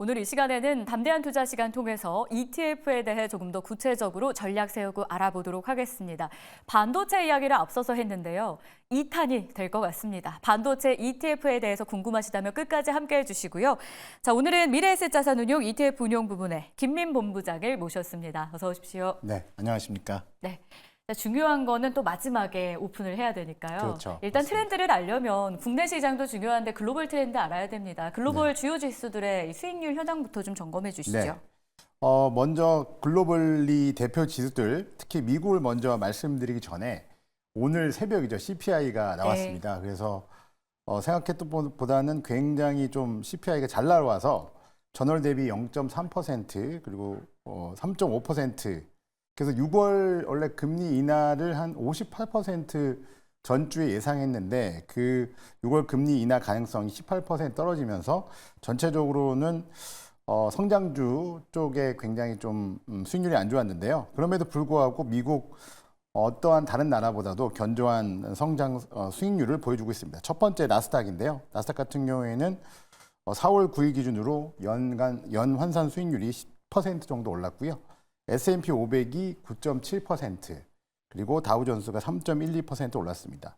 오늘 이 시간에는 담대한 투자 시간 통해서 ETF에 대해 조금 더 구체적으로 전략 세우고 알아보도록 하겠습니다. 반도체 이야기를 앞서서 했는데요. 2탄이 될 것 같습니다. 반도체 ETF에 대해서 궁금하시다면 끝까지 함께해 주시고요. 자, 오늘은 미래에셋자산운용 ETF 운용 부문의 김민 본부장을 모셨습니다. 어서 오십시오. 네, 안녕하십니까. 네. 중요한 거는 또 마지막에 오픈을 해야 되니까요. 그렇죠. 일단 맞습니다. 트렌드를 알려면 국내 시장도 중요한데 글로벌 트렌드 알아야 됩니다. 글로벌 주요 지수들의 수익률 현황부터 좀 점검해 주시죠. 네. 먼저 글로벌리 대표 지수들, 특히 미국을 먼저 말씀드리기 전에 오늘 새벽이죠. CPI가 나왔습니다. 그래서 생각했던 것보다는 굉장히 좀 CPI가 잘 나와서 전월 대비 0.3% 그리고 3.5%. 그래서 6월 원래 금리 인하를 한 58% 전주에 예상했는데 그 6월 금리 인하 가능성이 18% 떨어지면서 전체적으로는 성장주 쪽에 굉장히 좀 수익률이 안 좋았는데요. 그럼에도 불구하고 미국 어떠한 다른 나라보다도 견조한 성장 수익률을 보여주고 있습니다. 첫 번째 나스닥인데요. 나스닥 같은 경우에는 4월 9일 기준으로 연 환산 수익률이 10% 정도 올랐고요. S&P 500이 9.7%, 그리고 다우존스가 3.12% 올랐습니다.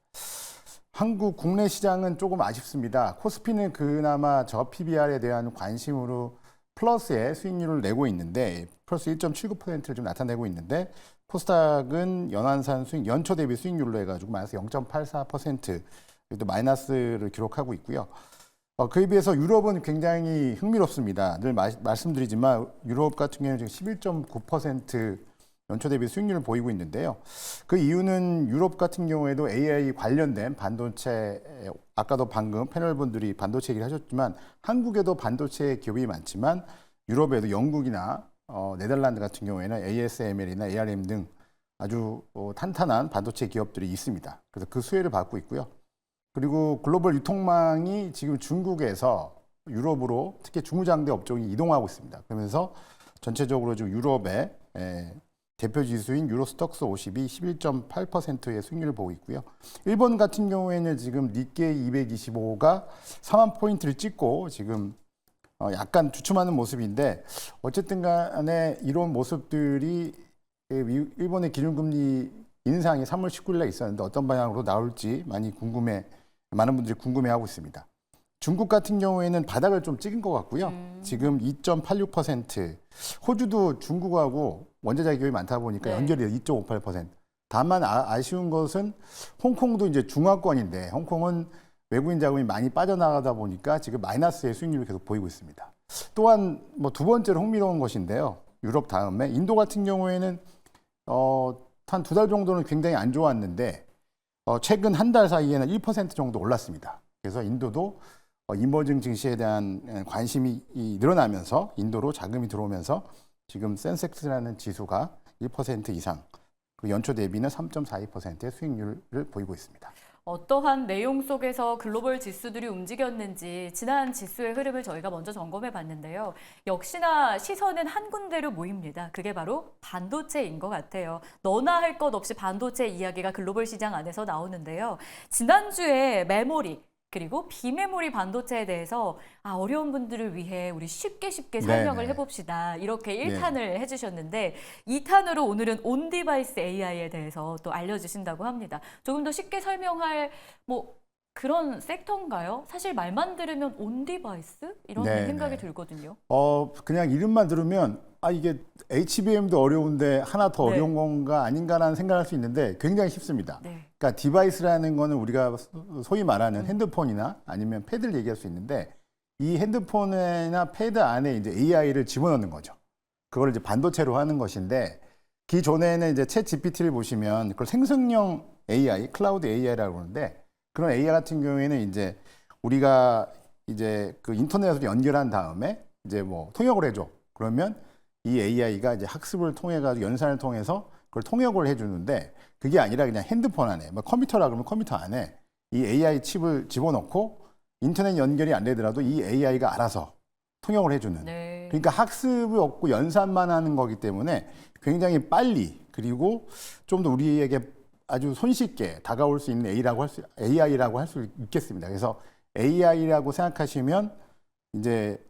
한국 국내 시장은 조금 아쉽습니다. 코스피는 그나마 저 PBR에 대한 관심으로 플러스의 수익률을 내고 있는데 플러스 1.79%를 좀 나타내고 있는데 코스닥은 연환산 수익, 연초 대비 수익률로 해가지고 마이너스 0.84%, 또 마이너스를 기록하고 있고요. 그에 비해서 유럽은 굉장히 흥미롭습니다. 늘 말씀드리지만 유럽 같은 경우는 지금 11.9% 연초 대비 수익률을 보이고 있는데요. 그 이유는 유럽 같은 경우에도 AI 관련된 반도체, 아까도 방금 패널분들이 반도체 얘기를 하셨지만 한국에도 반도체 기업이 많지만 유럽에도 영국이나 네덜란드 같은 경우에는 ASML이나 ARM 등 아주 탄탄한 반도체 기업들이 있습니다. 그래서 그 수혜를 받고 있고요. 그리고 글로벌 유통망이 지금 중국에서 유럽으로 특히 중무장대 업종이 이동하고 있습니다. 그러면서 전체적으로 지금 유럽의 대표 지수인 유로스톡스 50이 11.8%의 수익률을 보고 있고요. 일본 같은 경우에는 지금 니케이 225가 4만 포인트를 찍고 지금 약간 주춤하는 모습인데 어쨌든 간에 이런 모습들이 일본의 기준금리 인상이 3월 19일에 있었는데 어떤 방향으로 나올지 많은 분들이 궁금해하고 있습니다. 중국 같은 경우에는 바닥을 좀 찍은 것 같고요. 지금 2.86%. 호주도 중국하고 원자재 기업이 많다 보니까 연결이 2.58%. 다만 아쉬운 것은 홍콩도 이제 중화권인데 홍콩은 외국인 자금이 많이 빠져나가다 보니까 지금 마이너스의 수익률을 계속 보이고 있습니다. 또한 두 번째로 흥미로운 것인데요. 유럽 다음에 인도 같은 경우에는 한 2달 정도는 굉장히 안 좋았는데 최근 한 달 사이에는 1% 정도 올랐습니다. 그래서 인도도 이머징 증시에 대한 관심이 늘어나면서 인도로 자금이 들어오면서 지금 센섹스라는 지수가 1% 이상, 그리고 연초 대비는 3.42%의 수익률을 보이고 있습니다. 어떠한 내용 속에서 글로벌 지수들이 움직였는지 지난 지수의 흐름을 저희가 먼저 점검해 봤는데요. 역시나 시선은 한 군데로 모입니다. 그게 바로 반도체인 것 같아요. 너나 할 것 없이 반도체 이야기가 글로벌 시장 안에서 나오는데요. 지난주에 메모리, 그리고 비메모리 반도체에 대해서 어려운 분들을 위해 우리 쉽게 설명을 해봅시다. 이렇게 1탄을 해주셨는데 2탄으로 오늘은 온디바이스 AI에 대해서 또 알려주신다고 합니다. 조금 더 쉽게 설명할 그런 섹터인가요? 사실 말만 들으면 온디바이스? 이런 생각이 들거든요. 그냥 이름만 들으면 이게 HBM도 어려운데 하나 더 어려운 건가 아닌가라는 생각을 할 수 있는데 굉장히 쉽습니다. 그러니까 디바이스라는 거는 우리가 소위 말하는 핸드폰이나 아니면 패드를 얘기할 수 있는데 이 핸드폰이나 패드 안에 이제 AI를 집어넣는 거죠. 그걸 이제 반도체로 하는 것인데 기존에는 이제 챗 GPT를 보시면 그걸 생성형 AI, 클라우드 AI라고 하는데 그런 AI 같은 경우에는 이제 우리가 이제 그 인터넷으로 연결한 다음에 이제 통역을 해줘. 그러면 이 AI가 이제 학습을 통해 가지고 연산을 통해서 그걸 통역을 해주는데 그게 아니라 그냥 핸드폰 안에 컴퓨터라 그러면 컴퓨터 안에 이 AI 칩을 집어넣고 인터넷 연결이 안 되더라도 이 AI가 알아서 통역을 해주는. 그러니까 학습이 없고 연산만 하는 거기 때문에 굉장히 빨리 그리고 좀 더 우리에게 아주 손쉽게 다가올 수 있는 AI라고 할 수 있겠습니다. 그래서 AI라고 생각하시면 이제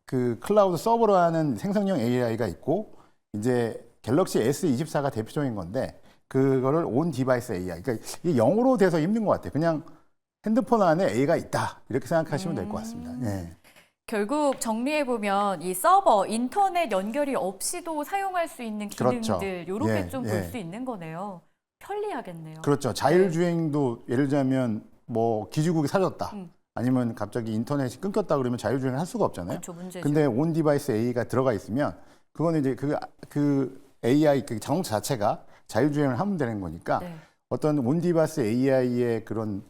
그 클라우드 서버로 하는 생성형 AI가 있고 이제 갤럭시 S24가 대표적인 건데 그거를 온 디바이스 AI. 그러니까 이게 영어로 돼서 힘든 것 같아요. 그냥 핸드폰 안에 AI가 있다 이렇게 생각하시면 될 것 같습니다. 예. 결국 정리해보면 이 서버, 인터넷 연결이 없이도 사용할 수 있는 그렇죠. 기능들 이렇게 예, 좀 예. 볼 수 있는 거네요. 편리하겠네요. 그렇죠. 자율주행도 예를 들자면 뭐 기지국이 사라졌다. 아니면 갑자기 인터넷이 끊겼다 그러면 자율주행을 할 수가 없잖아요. 그렇죠, 문제죠. 근데 온 디바이스 AI가 들어가 있으면 그거는 이제 그 AI 그 자동차 자체가 자율주행을 하면 되는 거니까 네. 어떤 온 디바이스 AI의 그런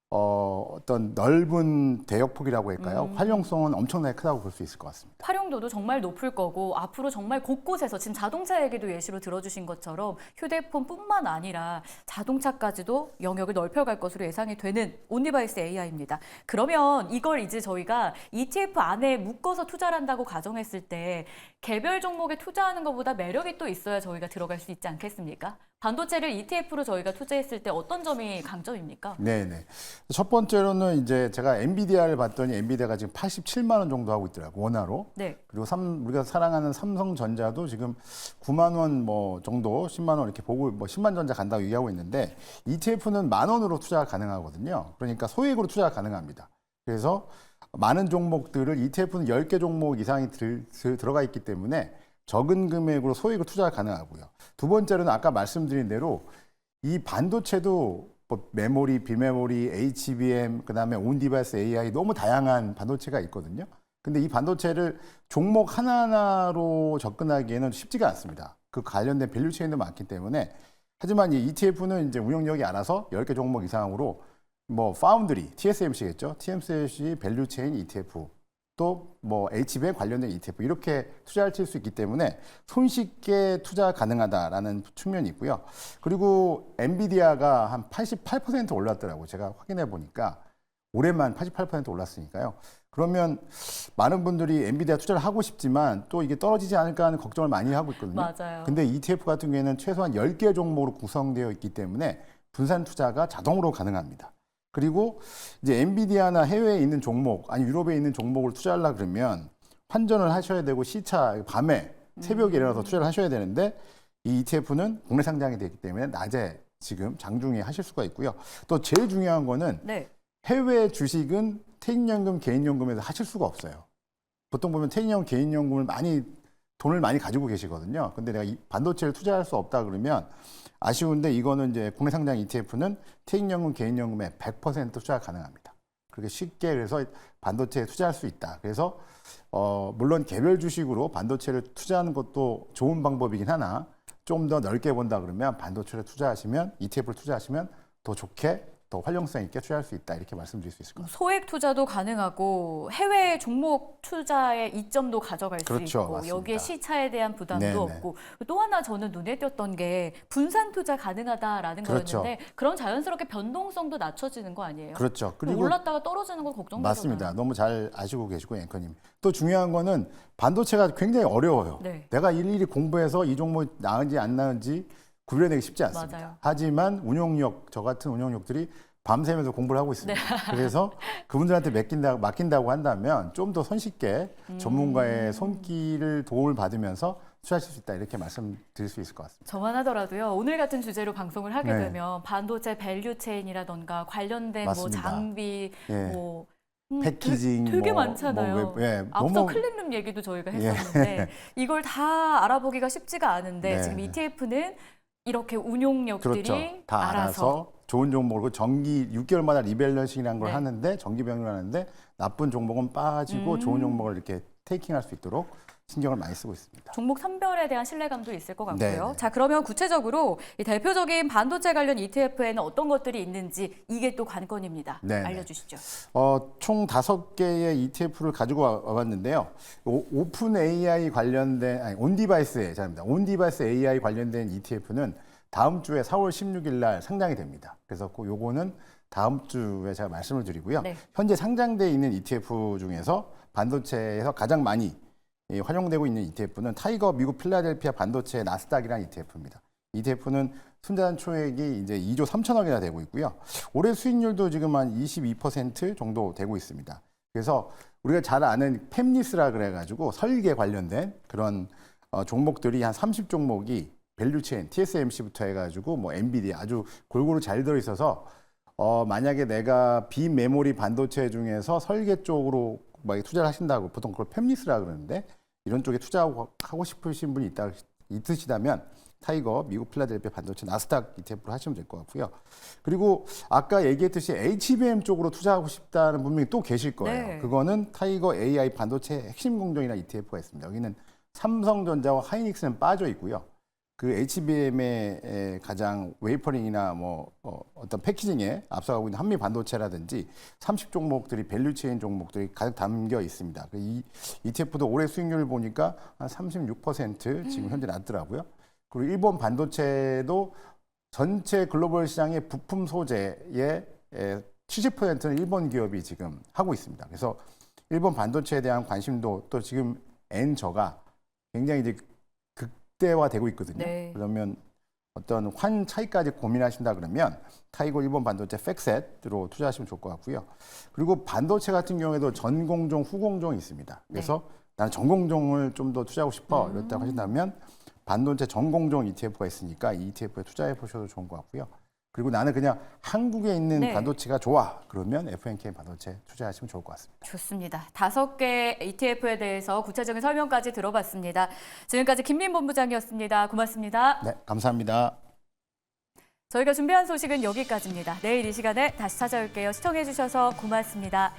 어떤 넓은 대역폭이라고 할까요? 활용성은 엄청나게 크다고 볼 수 있을 것 같습니다. 활용도도 정말 높을 거고 앞으로 정말 곳곳에서 지금 자동차 얘기도 예시로 들어주신 것처럼 휴대폰뿐만 아니라 자동차까지도 영역을 넓혀갈 것으로 예상이 되는 온디바이스 AI입니다. 그러면 이걸 이제 저희가 ETF 안에 묶어서 투자를 한다고 가정했을 때 개별 종목에 투자하는 것보다 매력이 또 있어야 저희가 들어갈 수 있지 않겠습니까? 반도체를 ETF로 저희가 투자했을 때 어떤 점이 강점입니까? 네네. 첫 번째로는 이제 제가 엔비디아를 봤더니 엔비디아가 지금 87만 원 정도 하고 있더라고요. 원화로. 네. 그리고 우리가 사랑하는 삼성전자도 지금 9만 원 뭐 정도, 10만 원 이렇게 보고 뭐 10만 전자 간다고 얘기하고 있는데 ETF는 10,000원으로 투자가 가능하거든요. 그러니까 소액으로 투자가 가능합니다. 그래서 많은 종목들을 ETF는 10개 종목 이상이 들어가 있기 때문에 적은 금액으로 소액으로 투자가 가능하고요. 두 번째로는 아까 말씀드린 대로 이 반도체도 뭐 메모리, 비메모리, HBM, 그다음에 온디바이스 AI 너무 다양한 반도체가 있거든요. 근데 이 반도체를 종목 하나하나로 접근하기에는 쉽지가 않습니다. 그 관련된 밸류 체인도 많기 때문에 하지만 이 ETF는 이제 운영력이 알아서 10개 종목 이상으로 뭐 파운드리, TSMC겠죠. TSMC 밸류 체인 ETF 또 뭐 HBM 관련된 ETF 이렇게 투자를 칠 수 있기 때문에 손쉽게 투자 가능하다라는 측면이 있고요. 그리고 엔비디아가 한 88% 올랐더라고요. 제가 확인해 보니까 올해만 88% 올랐으니까요. 그러면 많은 분들이 엔비디아 투자를 하고 싶지만 또 이게 떨어지지 않을까 하는 걱정을 많이 하고 있거든요. 맞아요. 근데 ETF 같은 경우에는 최소한 10개 종목으로 구성되어 있기 때문에 분산 투자가 자동으로 가능합니다. 그리고 이제 엔비디아나 해외에 있는 종목, 아니 유럽에 있는 종목을 투자하려 그러면 환전을 하셔야 되고 시차 밤에 새벽에 일어나서 투자를 하셔야 되는데 이 ETF는 국내 상장이 되기 때문에 낮에 지금 장중에 하실 수가 있고요. 또 제일 중요한 거는 네. 해외 주식은 퇴직연금, 개인연금에서 하실 수가 없어요. 보통 보면 퇴직연금, 개인연금을 돈을 많이 가지고 계시거든요. 근데 내가 이 반도체를 투자할 수 없다 그러면 아쉬운데 이거는 이제 국내 상장 ETF는 퇴직연금, 개인연금에 100% 투자가 가능합니다. 그렇게 쉽게 그래서 반도체에 투자할 수 있다. 그래서 물론 개별 주식으로 반도체를 투자하는 것도 좋은 방법이긴 하나 좀 더 넓게 본다 그러면 반도체를 투자하시면 ETF를 투자하시면 더 좋게 더 활용성 있게 투자할 수 있다 이렇게 말씀드릴 수 있을 것 같습니다. 소액 투자도 가능하고 해외 종목 투자의 이점도 가져갈 수 그렇죠, 있고 맞습니다. 여기에 시차에 대한 부담도 네네. 없고 또 하나 저는 눈에 띄었던 게 분산 투자 가능하다라는 그렇죠. 거였는데 그럼 자연스럽게 변동성도 낮춰지는 거 아니에요? 그렇죠. 그리고 올랐다가 떨어지는 거 걱정되잖아요. 맞습니다. 너무 잘 아시고 계시고 앵커님. 또 중요한 거는 반도체가 굉장히 어려워요. 네. 내가 일일이 공부해서 이 종목 나은지 안 나은지 구별내기 쉽지 않습니다. 맞아요. 하지만 저 같은 운용력들이 밤새면서 공부를 하고 있습니다. 네. 그래서 그분들한테 맡긴다고 한다면 좀 더 손쉽게 전문가의 손길을 도움을 받으면서 투자하실 수 있다 이렇게 말씀드릴 수 있을 것 같습니다. 저만 하더라도요. 오늘 같은 주제로 방송을 하게 네. 되면 반도체 밸류 체인이라던가 관련된 뭐 맞습니다. 장비 예. 뭐 패키징 되게 뭐, 많잖아요. 앞서 너무 클린룸 얘기도 저희가 했었는데 이걸 다 알아보기가 쉽지가 않은데 네. 지금 ETF는 이렇게 운용력들이 그렇죠. 다 알아서 좋은 종목으로 정기 6개월마다 리밸런싱이라는 걸 네. 하는데 정기 병행을 하는데 나쁜 종목은 빠지고 좋은 종목을 이렇게 테이킹할 수 있도록 신경을 많이 쓰고 있습니다. 종목 선별에 대한 신뢰감도 있을 것 같고요. 네, 네. 자, 그러면 구체적으로 이 대표적인 반도체 관련 ETF에는 어떤 것들이 있는지 이게 또 관건입니다. 네, 네. 알려주시죠. 총 5개의 ETF를 가지고 와봤는데요. 오픈 AI 관련된 온디바이스 AI 관련된 ETF는 다음 주에 4월 16일 날 상장이 됩니다. 그래서 요거는 다음 주에 제가 말씀을 드리고요. 네. 현재 상장돼 있는 ETF 중에서 반도체에서 가장 많이 활용되고 있는 ETF는 타이거 미국 필라델피아 반도체 나스닥이라는 ETF입니다. ETF는 순자산 총액이 이제 2조 3천억이나 되고 있고요. 올해 수익률도 지금 한 22% 정도 되고 있습니다. 그래서 우리가 잘 아는 팹리스라 그래가지고 설계 관련된 그런 종목들이 한 30종목이 밸류체인, TSMC부터 해가지고 뭐 엔비디아 아주 골고루 잘 들어있어서 만약에 내가 비메모리 반도체 중에서 설계 쪽으로 막 투자를 하신다고 보통 그걸 팹리스라 그러는데 이런 쪽에 투자하고 싶으신 분이 있으시다면 타이거 미국 필라델피아 반도체 나스닥 ETF로 하시면 될 것 같고요. 그리고 아까 얘기했듯이 HBM 쪽으로 투자하고 싶다는 분명히 또 계실 거예요. 네. 그거는 타이거 AI 반도체 핵심 공정이나 ETF가 있습니다. 여기는 삼성전자와 하이닉스는 빠져 있고요. 그 HBM의 가장 웨이퍼링이나 뭐 어떤 패키징에 앞서가고 있는 한미 반도체라든지 30종목들이 밸류체인 종목들이 가득 담겨 있습니다. 이 ETF도 올해 수익률을 보니까 한 36% 지금 현재 났더라고요. 그리고 일본 반도체도 전체 글로벌 시장의 부품 소재의 70%는 일본 기업이 지금 하고 있습니다. 그래서 일본 반도체에 대한 관심도 또 지금 N저가 굉장히 이제 극대화되고 있거든요. 네. 그러면 어떤 환 차이까지 고민하신다 그러면 타이거 일본 반도체 팩셋으로 투자하시면 좋을 것 같고요. 그리고 반도체 같은 경우에도 전공종, 후공종이 있습니다. 그래서 나는 전공종을 좀 더 투자하고 싶어 이렇다고 하신다면 반도체 전공종 ETF가 있으니까 이 ETF에 투자해 보셔도 좋은 것 같고요. 그리고 나는 그냥 한국에 있는 네. 반도체가 좋아. 그러면 FNK 반도체 투자하시면 좋을 것 같습니다. 좋습니다. 5개 ETF에 대해서 구체적인 설명까지 들어봤습니다. 지금까지 김민 본부장이었습니다. 고맙습니다. 네, 감사합니다. 저희가 준비한 소식은 여기까지입니다. 내일 이 시간에 다시 찾아올게요. 시청해주셔서 고맙습니다.